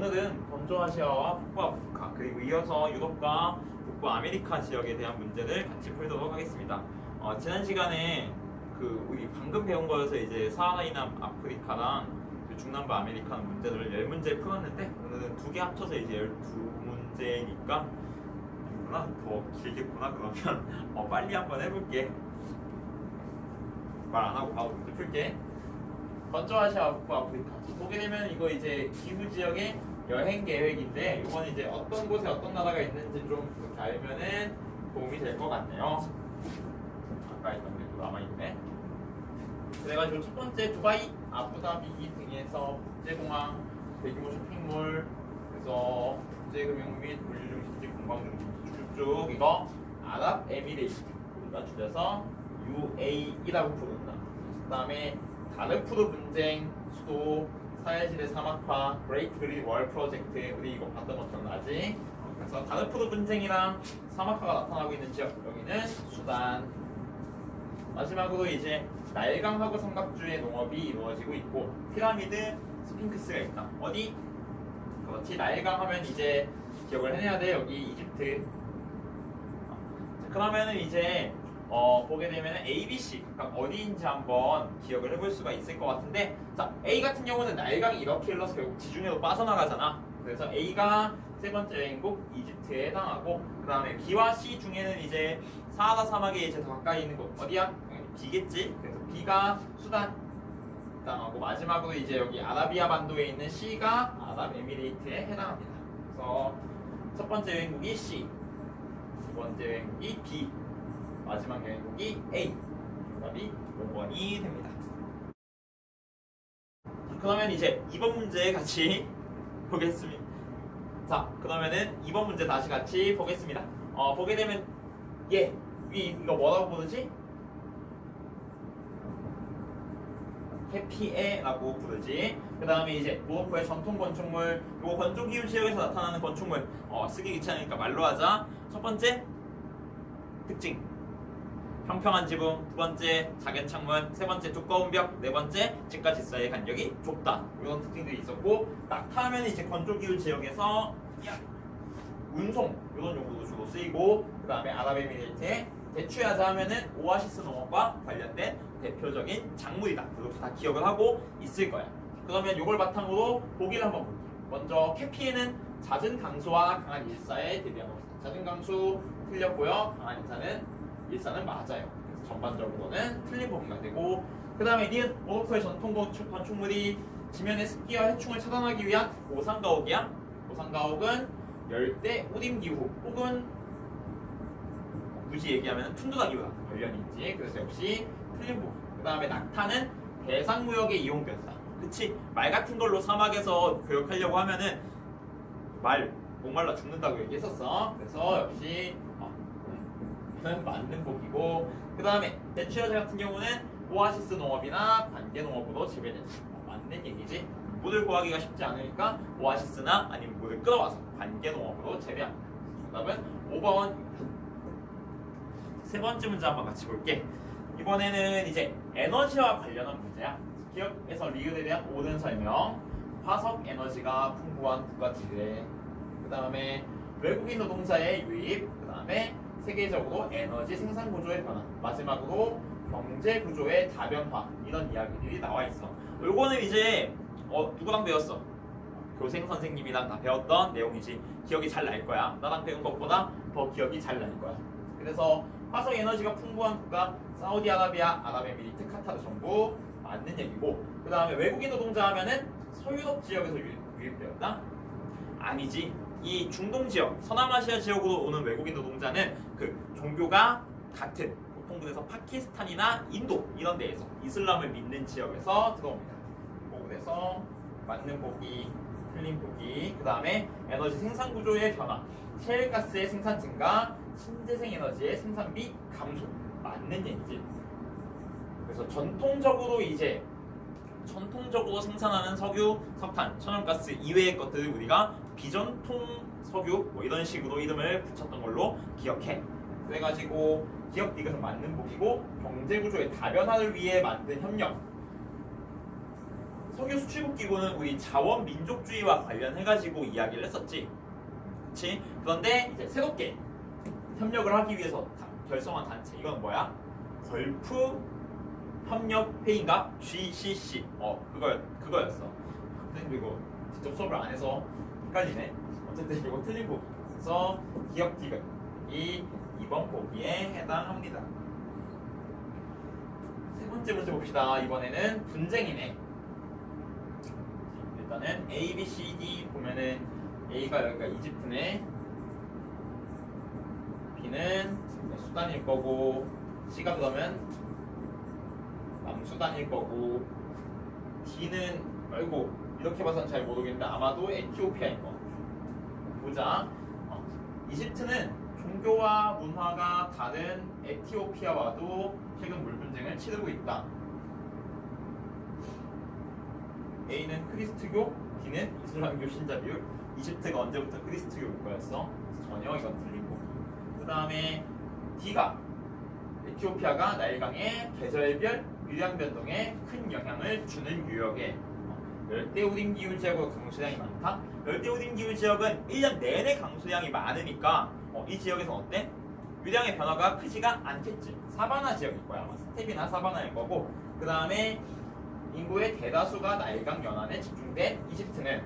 오늘은 건조아시아와 북부아프리카 그리고 이어서 유럽과 북부 아메리카 지역에 대한 문제를 같이 풀도록 하겠습니다. 지난 시간에 우리 방금 배운 거여서 이제 사하라이남 아프리카랑 중남부 아메리카는 문제를 10문제 풀었는데 오늘은 두 개 합쳐서 이제 12문제니까 아니구나 더 길겠구나. 그러면 빨리 한번 해볼게. 말 안 하고 바로 문제 풀게. 건조아시아 북부 아프리카 보게 되면 이거 이제 기후 지역의 여행 계획인데 이건 이제 어떤 곳에 어떤 나라가 있는지 좀 그렇게 알면은 도움이 될 것 같네요. 아까 했던 게 또 남아있네. 그래가지고 첫 번째 두바이, 아부다비 등에서 국제공항, 대규모 쇼핑몰, 그래서 국제금융 및 물류중심지 관광중심지 쭉쭉 이거 아랍에미레이트 우리가 줄여서 UAE라고 부른다. 그 다음에 다르푸르 분쟁, 수도, 사해질의 사막화, 그레이트 그린 월 프로젝트 우리 이거 봤던 거 기억나지? 그래서 다르푸르 분쟁이랑 사막화가 나타나고 있는 지역 여기는 수단. 마지막으로 이제 나일강하고 삼각주의 농업이 이루어지고 있고 피라미드, 스핑크스가 있다. 어디? 그렇지. 나일강 하면 이제 기억을 해내야 돼. 여기 이집트. 그러면은 이제 보게 되면 ABC 각각 어디인지 한번 기억을 해볼 수가 있을 것 같은데, 자 A 같은 경우는 나일강이 이렇게 흘러서 결국 지중해로 빠져나가잖아. 그래서 A가 세 번째 여행국 이집트에 해당하고, 그 다음에 B와 C 중에는 이제 사하라 사막에 이제 더 가까이 있는 곳 어디야? B겠지. 그래서 B가 수단 해당하고, 마지막으로 이제 여기 아라비아 반도에 있는 C가 아랍에미레이트에 해당합니다. 그래서 첫 번째 여행국이 C, 두 번째 여행국이 B, 마지막 여행국이 A. 정답이 5번이 됩니다. 그러면 이제 2번 문제 같이 보겠습니다. 자, 그러면은 2번 문제 다시 같이 보겠습니다. 보게 되면 이거 뭐라고 부르지? 해피에라고 부르지. 그 다음에 이제 모로코의 전통 건축물, 요거 건조기후 지역에서 나타나는 건축물. 쓰기 귀찮으니까 말로 하자. 첫 번째 특징, 평평한 지붕. 두 번째 작은 창문. 세 번째 두꺼운 벽. 네 번째 집과 집 사이의 간격이 좁다. 이런 특징들이 있었고, 낙타하면 이제 건조기후 지역에서 운송 이런 용도로 주로 쓰이고, 그 다음에 아랍에미레이트에 대추야자 하면은 오아시스 농업과 관련된 대표적인 작물이다. 그것도 다 기억을 하고 있을 거야. 그러면 이걸 바탕으로 보기를 한번 볼게요. 먼저 캐피에는 잦은 강수와 강한 일사에 대비하고 있습니다. 잦은 강수 틀렸고요. 강한 일사는 맞아요. 그래서 전반적으로는 틀린 부분가 되고, 그 다음에 니은 모로코의 전통 건축물이 지면의 습기와 해충을 차단하기 위한 오상가옥이야. 오상가옥은 열대 우림 기후 혹은 굳이 얘기하면 툰드라 기후랑 관련이 있지. 그래서 역시 틀린 부분. 그 다음에 낙타는 대상무역의 이용변이다. 그치? 말 같은 걸로 사막에서 교육하려고 하면은 목말라 죽는다고 얘기했었어. 그래서 역시 맞는 복이고, 그 다음에 대추야자 같은 경우는 오아시스 농업이나 관계 농업으로 재배된다. 맞는 얘기지. 물을 구하기가 쉽지 않으니까 오아시스나 아니면 물을 끌어와서 관계 농업으로 재배합니다. 정답은 5번입니다. 세 번째 문제 한번 같이 볼게. 이번에는 이제 에너지와 관련한 문제야. 기업에서 리을에 대한 옳은 설명, 화석 에너지가 풍부한 국가지대, 그 다음에 외국인 노동자의 유입, 그 다음에 세계적으로 에너지 생산 구조의 변화, 마지막으로 경제 구조의 다변화, 이런 이야기들이 나와 있어. 요거는 이제 누구랑 배웠어? 교생 선생님이랑 다 배웠던 내용이지. 기억이 잘 날 거야. 나랑 배운 것보다 더 기억이 잘 날 거야. 그래서 화석 에너지가 풍부한 국가 사우디아라비아, 아랍에미리트, 카타르 전부 맞는 얘기고, 그 다음에 외국인 노동자 하면은 서유럽 지역에서 유입되었다? 아니지. 이 중동 지역, 서남아시아 지역으로 오는 외국인 노동자는 그 종교가 같은, 보통 그래서 파키스탄이나 인도 이런 데에서 이슬람을 믿는 지역에서 들어옵니다. 그래서 맞는 보기, 틀린 보기. 그 다음에 에너지 생산 구조의 변화, 셰일가스의 생산 증가, 신재생 에너지의 생산비 감소. 맞는 얘기지. 그래서 전통적으로 생산하는 석유, 석탄, 천연가스 이외의 것들을 우리가 비전통 석유 이런 식으로 이름을 붙였던 걸로 기억해. 그래가지고 기억 디귿은 맞는 보기고, 경제구조의 다변화를 위해 만든 협력, 석유 수출국 기구는 우리 자원 민족주의와 관련해가지고 이야기를 했었지. 그렇지? 그런데 이제 새롭게 협력을 하기 위해서 결성한 단체 이건 뭐야? 걸프 협력회의인가? GCC. 그거였어. 근데 이거 직접 수업을 안 해서 헷갈리네. 어쨌든 이거 틀린 부분. 그래서 기업 디귿이 2번 보기에 해당합니다. 세 번째 문제 봅시다. 이번에는 분쟁이네. 일단은 A, B, C, D 보면은 A가 여기가 이집트네. B는 수단일 거고 C가 그러면 남수단일 거고 D는 아이고 이렇게 봐서는 잘 모르겠는데 아마도 에티오피아인 거. 보자. 이집트는 종교와 문화가 다른 에티오피아와도 최근 물분쟁을 치르고 있다. A는 크리스트교, B는 이슬람교 신자 비율. 이집트가 언제부터 크리스트교 국가였어? 전혀 이건 틀린 거고. 그 다음에 D가 에티오피아가 나일강의 계절별 유량 변동에 큰 영향을 주는 유역에 열대우림 기후 지역으로 강수량이 많다. 열대우림 기후 지역은 1년 내내 강수량이 많으니까 이 지역에서는 어때? 유량의 변화가 크지가 않겠지. 사바나 지역일 거야. 아마 스텝이나 사바나일 거고. 그 다음에 인구의 대다수가 나일강 연안에 집중된 이집트는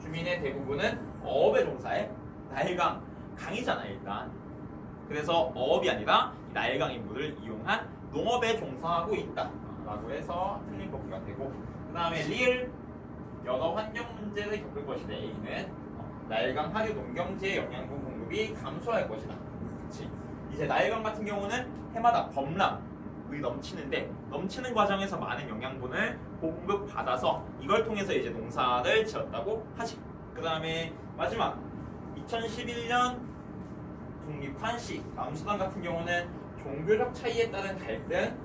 주민의 대부분은 어업에 종사해. 나일강 강이잖아 일단. 그래서 어업이 아니라 나일강의 물을 이용한 농업에 종사하고 있다 라고 해서 틀린 보기가 되고, 그 다음에 리을 여러 환경 문제를 겪을 것이다. A는 나일강 하류 농경지의 영양분 공급이 감소할 것이다. 그렇지? 이제 나일강 같은 경우는 해마다 범람이 넘치는데 넘치는 과정에서 많은 영양분을 공급받아서 이걸 통해서 이제 농사를 지었다고 하지. 그 다음에 마지막 2011년 독립한 시 남수단 같은 경우는 종교적 차이에 따른 갈등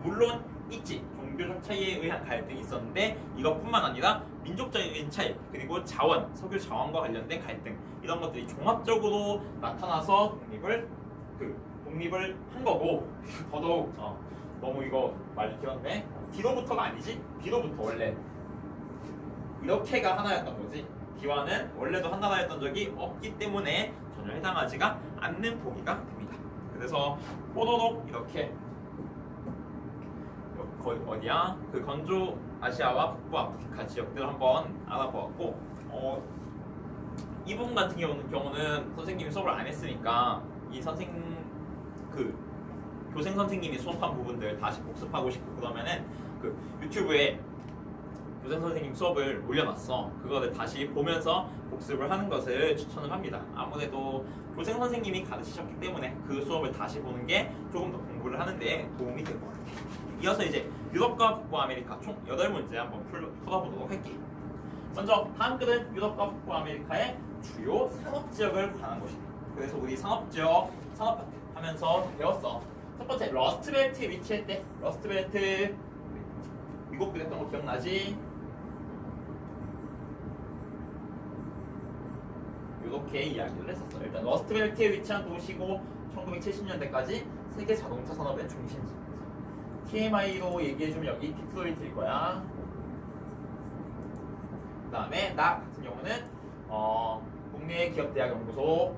물론 있지. 종교적 차이에 의한 갈등이 있었는데 이것뿐만 아니라 민족적인 차이 그리고 자원, 석유 자원과 관련된 갈등 이런 것들이 종합적으로 나타나서 독립을 한 거고 더더욱 너무 이거 말이 길었네. D로부터가 아니지. B로부터 원래 이렇게가 하나였던 거지. B와는 원래도 하나였던 적이 없기 때문에 전혀 해당하지가 않는 보기가 됩니다. 그래서 뽀로록 이렇게 거의 어디야? 그 건조 아시아와 북부 아프리카 지역들을 한번 알아보았고 이 부분 같은 경우는 선생님이 수업을 안 했으니까 이 교생 선생님이 수업한 부분들 다시 복습하고 싶고 그러면은 그 유튜브에 교생 선생님 수업을 올려놨어. 그거를 다시 보면서 복습을 하는 것을 추천을 합니다. 아무래도 교생 선생님이 가르치셨기 때문에 그 수업을 다시 보는 게 조금 더 공부를 하는데 도움이 될 것 같아요. 이어서 이제 유럽과 북부 아메리카 총 8문제 한번 풀어보도록 할게요. 먼저 다음 글은 유럽과 북부 아메리카의 주요 산업지역을 관한 것입니다. 그래서 우리 산업지역, 산업파트 하면서 배웠어. 첫 번째 러스트벨트에 위치했대. 러스트벨트 미국 그랬던 거 기억나지? 이렇게 이야기를 했었어. 일단 러스트벨트에 위치한 도시고 1970년대까지 세계 자동차 산업의 중심지. TMI로 얘기해주면 여기 디트로이트일 거야. 그 다음에 나 같은 경우는 국내 기업대학연구소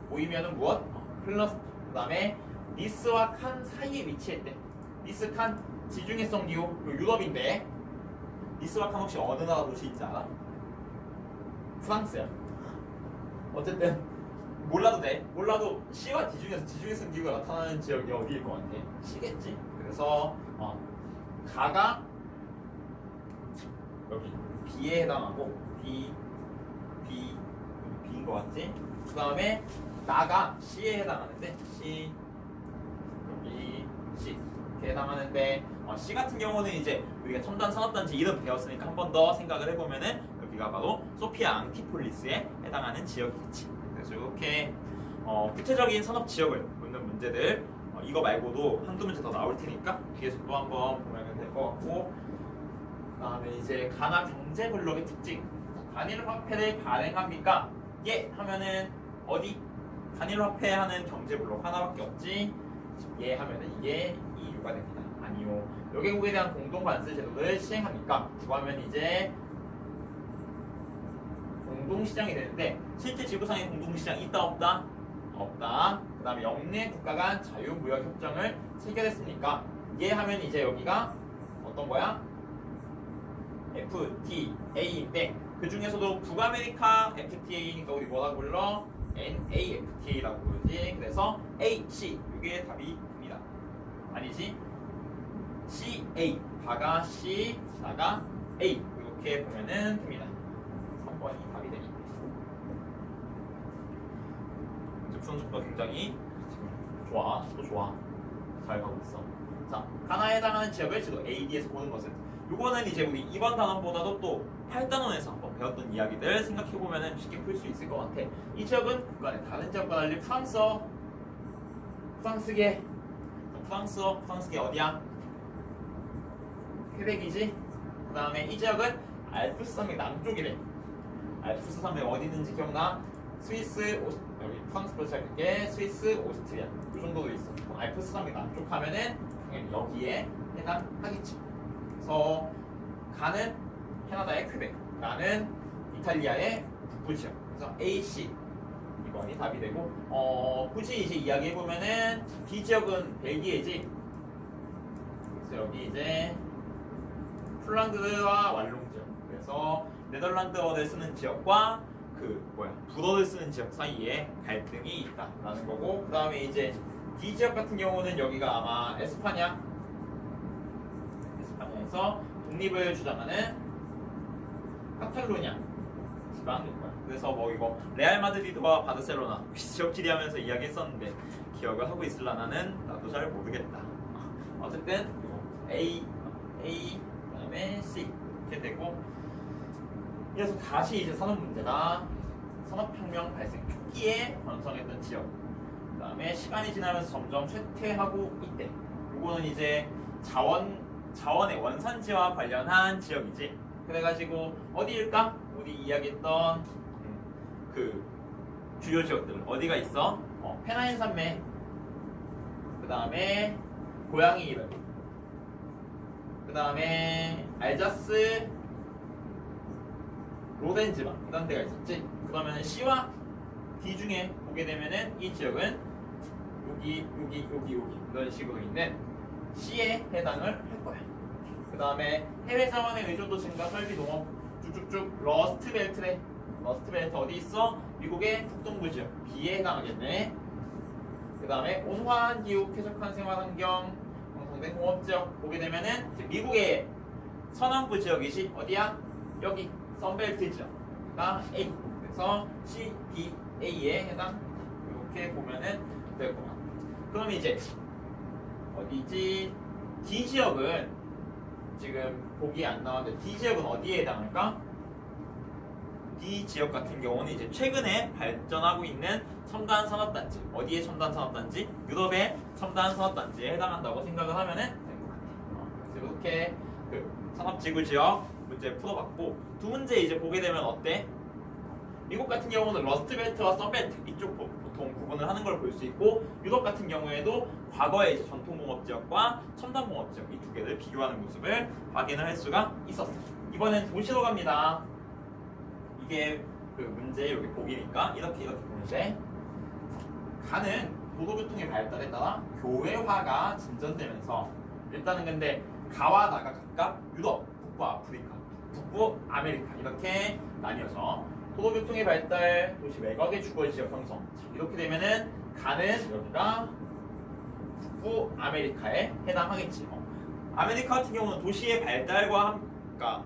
보이면은 무엇? 클러스. 그 다음에 니스와 칸 사이에 위치했대. 니스 칸 지중해성 기후 유럽인데 니스와 칸 혹시 어느 나라 도시인지 알아? 프랑스야. 어쨌든 몰라도 돼. 몰라도 C와 D 중에서 지중해성 기후가 나타나는 지역이 어디일 것 같아? C겠지. 그래서 가가 여기 B에 해당하고 B인 것 같지? 그 다음에 나가 C에 해당하는데 C 여기 C 이렇게 해당하는데 C 같은 경우는 이제 우리가 첨단 산업단지 이름 배웠으니까 한 번 더 생각을 해보면은 여기가 바로 소피아 앙티폴리스에 해당하는 지역이겠지. 그래서 이렇게 구체적인 산업 지역을 묻는 문제들 이거 말고도 한두 문제 더 나올 테니까 뒤에서 또 한번 보면 될 것 같고, 그 다음에 이제 가나 경제 블록의 특징. 단일 화폐를 발행합니까? 예 하면은 어디? 단일 화폐하는 경제 블록 하나밖에 없지. 예 하면은 이게 이유가 됩니다. 아니요. 여개국에 대한 공동 관세 제도를 시행합니까? 그러면 이제 공동시장이 되는데 실제 지구상에 공동시장이 있다 없다? 없다. 그 다음에 영내 국가 간 자유무역협정을 체결했습니까? 이게 하면 이제 여기가 어떤 거야? FTA인데 그 중에서도 북아메리카 FTA니까 우리 뭐라고 불러? NAFTA라고 부르지. 그래서 A, C 이게 답이 됩니다. 아니지? CA 다가 C 다가 A 이렇게 보면은 됩니다. 3번이 답이 되니. 접선 속도 굉장히 좋아, 또 좋아, 잘 가고 있어. 자, 하나에 해당하는 지역을 지도 AD에서 보는 것은 요거는 이제 우리 2번 단원보다도 또 8단원에서 한번 배웠던 이야기들 생각해보면 쉽게 풀 수 있을 것 같아. 이 지역은 국가의 다른 지역과 달리 프랑스어, 프랑스계, 프랑스어, 프랑스계 어디야? 퀘벡이지? 그 다음에 이 지역은 알프스 산맥 남쪽이래. 알프스 산맥 어디 있는지 기억나? 스위스, 여기 프랑스부터 시작할게. 스위스, 오스트리아 이 정도도 있어. 알프스 산맥 남쪽 하면은 당연히 여기에 해당하겠지. 그래서 가는 캐나다의 퀘벡, 나는 이탈리아의 북부 지역. 그래서 A, C 이번이 답이 되고, 굳이 이제 이야기해 보면은 D 지역은 벨기에지. 그래서 여기 이제 폴란드와 왈롱 지역. 그래서 네덜란드어를 쓰는 지역과 불어를 쓰는 지역 사이에 갈등이 있다라는 거고, 그 다음에 이제 D 지역 같은 경우는 여기가 아마 에스파냐에서 독립을 주장하는 카탈루냐 지방일 거야. 그래서 뭐 이거 레알 마드리드와 바르셀로나 지역끼리 하면서 이야기했었는데 기억을 하고 있을라나는 나도 잘 모르겠다. 어쨌든 A, 그다음에 C 이렇게 되고, 그래서 다시 이제 산업 문제가 산업혁명 발생 초기에 번성했던 지역, 그 다음에 시간이 지나면서 점점 쇠퇴하고 있대. 요거는 이제 자원의 원산지와 관련한 지역이지. 그래가지고 어디일까? 우리 이야기했던 그 주요 지역들 어디가 있어? 페나인 산맥, 그 다음에 고양이 이름, 그 다음에 알자스, 로덴 지방 이런 데가 있었지. 그러면 C와 D 중에 보게 되면은 이 지역은 여기 이런 식으로 있는 C에 해당을 할 거야. 그 다음에 해외 자원의 의존도 증가, 설비, 농업 쭉쭉쭉 러스트벨트래. 러스트벨트 어디 있어? 미국의 북동부 지역 B에 해당하겠네. 그 다음에 온화한 기후, 쾌적한 생활환경, 형성된 공업지역 보게 되면은 미국의 서남부 지역이지. 어디야? 여기 선벨트 지역가 A. 그래서 C, D, A에 해당. 이렇게 보면은 될 것 같아. 그럼 이제 어디지? D 지역은 지금 보기 안 나왔는데 D 지역은 어디에 해당할까? D 지역 같은 경우는 이제 최근에 발전하고 있는 첨단 산업단지. 어디에 첨단 산업단지? 유럽의 첨단 산업단지에 해당한다고 생각을 하면은 될 것 같아. 그래서 이렇게 산업지구 지역 문제 풀어봤고, 두 문제 이제 보게 되면 어때? 미국 같은 경우는 러스트벨트와 썬벨트 이쪽 보통 구분을 하는 걸 볼 수 있고, 유럽 같은 경우에도 과거의 이제 전통공업지역과 첨단공업지역 이 두 개를 비교하는 모습을 확인을 할 수가 있었어요. 이번엔 도시로 갑니다. 이게 그 문제 여기 보기니까 이렇게 보면 돼. 가는 도로교통의 발달에 따라 교외화가 진전되면서 일단은 근데 가와 나가 각각 유럽, 북부 아프리카, 북부 아메리카 이렇게 나뉘어서 도로교통의 발달, 도시 외곽의 주거지역 형성. 이렇게 되면은 가는 여기가 북부 아메리카에 해당하겠지. 아메리카 같은 경우는 도시의 발달과 그러니까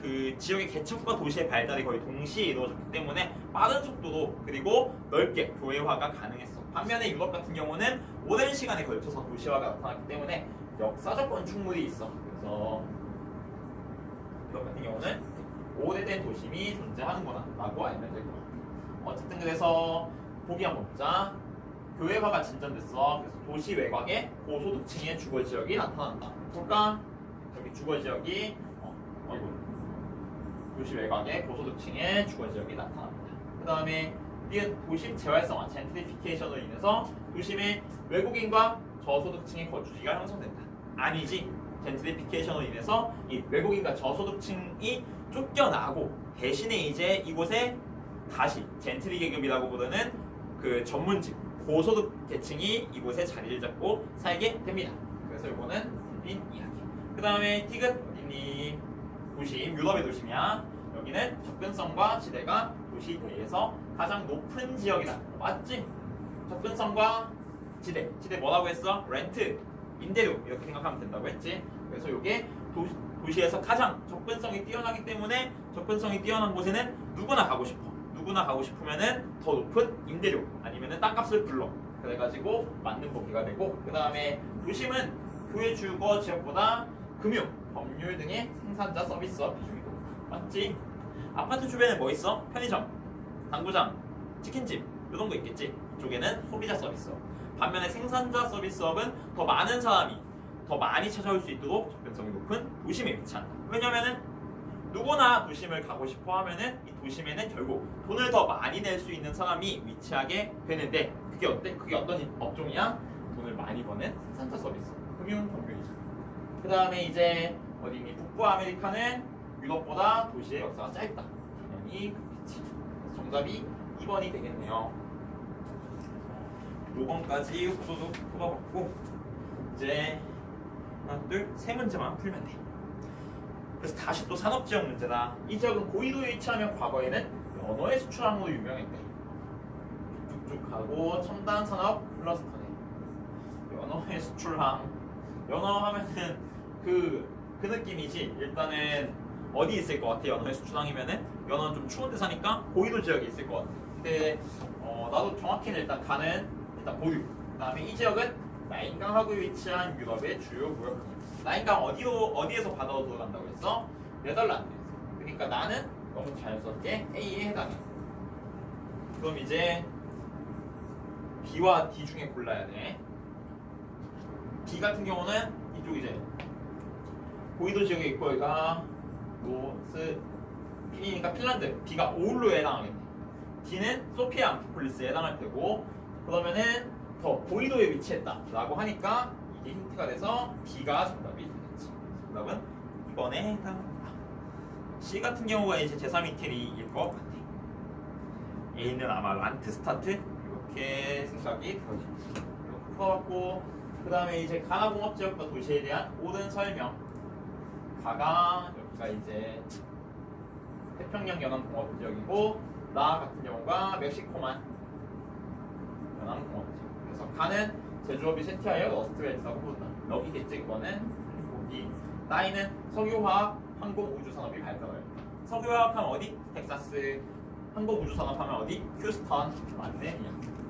그 지역의 개척과 도시의 발달이 거의 동시에 이루어졌기 때문에 빠른 속도로 그리고 넓게 교외화가 가능했어. 반면에 유럽 같은 경우는 오랜 시간에 걸쳐서 도시화가 나타났기 때문에 역사적 건축물이 있어. 그래서 유럽 같은 경우는 오래된 도심이 존재하는구나 라고 알면 될 것 같아. 어쨌든 그래서 보기 한번 보자. 교외화가 진전됐어. 그래서 도시 외곽에 고소득층의 주거지역이 나타난다. 볼까? 여기 주거지역이 도시 외곽에 고소득층의 주거지역이 나타납니다. 그 다음에 도심 재활성화, 젠트리피케이션으로 인해서 도심의 외국인과 저소득층의 거주지가 형성된다. 아니지. 젠트리피케이션으로 인해서 이 외국인과 저소득층이 쫓겨나고 대신에 이제 이곳에 다시 젠트리 계급이라고 부르는 그 전문직 고소득 계층이 이곳에 자리를 잡고 살게 됩니다. 그래서 이거는 틀린 이야기. 그 다음에 티귿 어디니? 도심, 유럽의 도심이야. 여기는 접근성과 지대가 도시 내에서 가장 높은 지역이다. 맞지? 접근성과 지대 뭐라고 했어? 렌트, 임대료 이렇게 생각하면 된다고 했지. 그래서 이게 도시에서 가장 접근성이 뛰어나기 때문에 접근성이 뛰어난 곳에는 누구나 가고 싶어. 누구나 가고 싶으면은 더 높은 임대료 아니면은 땅값을 불러. 그래가지고 맞는 보기가 되고, 그 다음에 도심은 교회 주거 지역보다 금융, 법률 등의 생산자 서비스업 비중이 높아. 맞지? 아파트 주변에 뭐 있어? 편의점, 당구장, 치킨집 이런 거 있겠지. 이쪽에는 소비자 서비스업. 반면에 생산자 서비스업은 더 많은 사람이 더 많이 찾아올 수 있도록 접근성이 높은 도심에 위치한다. 왜냐면은 누구나 도심을 가고 싶어 하면은 이 도심에는 결국 돈을 더 많이 낼 수 있는 사람이 위치하게 되는데, 그게 어때? 그게 어떤 업종이야? 돈을 많이 버는 생산자 서비스, 금융 법률이죠. 그 다음에 이제 어디니? 북부 아메리카는 유럽보다 도시의 역사가 짧다. 당연히 그렇겠지. 정답이 2번이 되겠네요. 요번까지 후두둑 풀어봤고, 이제 하나, 둘, 세 문제만 풀면 돼. 그래서 다시 또 산업지역 문제다. 이 지역은 고緯도에 위치하며 과거에는 연어의 수출항으로 유명했대. 쭉쭉 가고 첨단 산업 클러스터네. 연어의 수출항. 연어 하면은 그 느낌이지. 일단은 어디 있을 것 같아? 연어의 수출항이면은 연어는 좀 추운 데 사니까 고緯도 지역에 있을 것 같아. 근데 나도 정확히는 일단 일단 보류. 그다음에 이 지역은 라인강하고 위치한 유럽의 주요 구역입니다. 라인강 어디에서 바다로 들어간다고 했어? 네덜란드에서. 그러니까 나는 너무 자연스럽게 A에 해당해. 그럼 이제 B와 D 중에 골라야 돼. B 같은 경우는 이쪽 이제 고위도 지역에 있고, 여기가 노스 필이니까 핀란드. B가 오울루에 해당하겠네. D는 소피아 암피폴리스에 해당할 테고, 그러면은 더 고위도에 위치했다라고 하니까 이게 힌트가 돼서 B가 정답이 되겠지. 정답은 2번에 해당합니다. C 같은 경우가 이제 제3이태리일 것 같아. A는 아마 란트스타트 이렇게 생각이 들어지지. 이렇게 풀어봤고, 그 다음에 이제 가나 공업지역과 도시에 대한 옳은 설명. 가가 여기가 이제 태평양 연안 공업지역이고, 나 같은 경우가 멕시코만 연안 공업지역. 그래서 가는 제조업이 쇠퇴하여 러스트벨트라고 부른다. 여기겠지. 그거는 거기. 나이는 석유화학, 항공, 우주산업이 발달해요. 석유화학하면 어디? 텍사스. 항공, 우주산업하면 어디? 휴스턴. 맞네.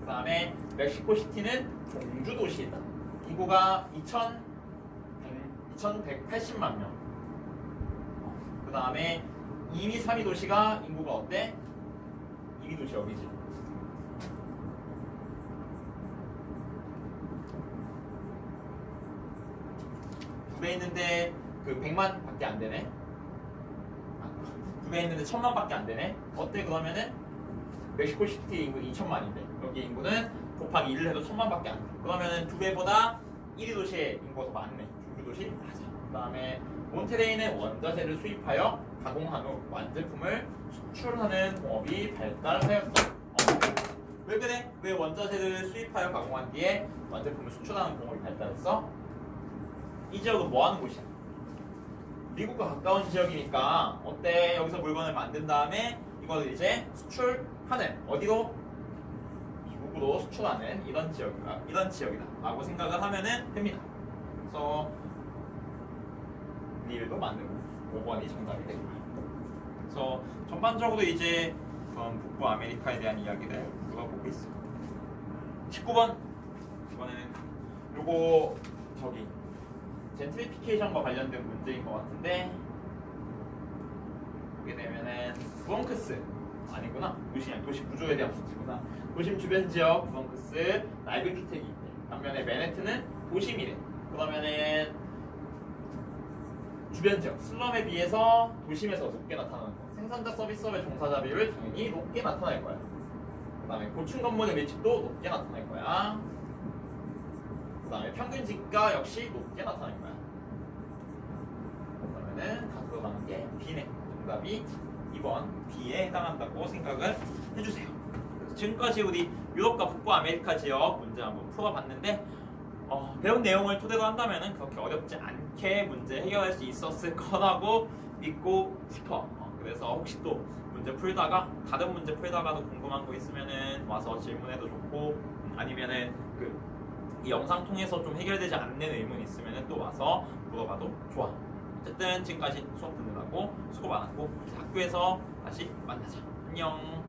그 다음에 멕시코시티는 종주도시이다. 인구가 2,180만 명. 그 다음에 2위, 3위 도시가 인구가 어때? 2위 도시 여기지. 두 배 있는데 그 100만 밖에 안 되네. 두 배 있는데 1000만 밖에 안 되네. 어때? 그러면은 멕시코시티 인구 2천만인데 여기 인구는 곱하기 1을 해도 1000만 밖에 안 돼. 그러면은 두 배보다 1위 도시의 인구가 더 많네. 중주도시 맞아. 그 다음에 몬테레이는 원자재를 수입하여 가공한 후 완제품을 수출하는 공업이 발달하였다. 왜 그래? 왜 원자재를 수입하여 가공한 뒤에 완제품을 수출하는 공업이 발달했어? 이 지역은 뭐 하는 곳이야? 미국과 가까운 지역이니까 어때? 여기서 물건을 만든 다음에 이걸 이제 수출하는, 어디로? 미국으로 수출하는 이런 지역이다 라고 생각을 하면은 됩니다. 그래서 리을도 만들고 5번이 정답이 됩니다. 그래서 전반적으로 이제 그런 북부 아메리카에 대한 이야기를 물어보고 있어요. 19번 이번에는 요거 저기 젠트리피케이션과 관련된 문제인 것 같은데, 보게 되면은 브롱크스 아니구나. 도시 구조에 대한 문제구나. 도심 주변 지역 브롱크스 낡은 주택이 있대. 반면에 맨해튼은 도심이래. 그러면은 주변 지역 슬럼에 비해서 도심에서 높게 나타나는 거. 생산자 서비스업의 종사자 비율을 당연히 높게 나타낼 거야. 그 다음에 고층 건물의 밀집도 높게 나타낼 거야. 그 다음에 평균 지가 역시 높게 나타낼 거야. 정답이 2번 B에 해당한다고 생각을 해주세요. 그래서 지금까지 우리 유럽과 북부 아메리카 지역 문제 한번 풀어봤는데 배운 내용을 토대로 한다면 그렇게 어렵지 않게 문제 해결할 수 있었을 거라고 믿고 싶어. 그래서 혹시 또 문제 풀다가 다른 문제 풀다가도 궁금한 거 있으면은 와서 질문해도 좋고 아니면은 이 영상 통해서 좀 해결되지 않는 의문 있으면은 또 와서 물어봐도 좋아. 어쨌든 지금까지 수업 듣느라고 수고 많았고 학교에서 다시 만나자. 안녕.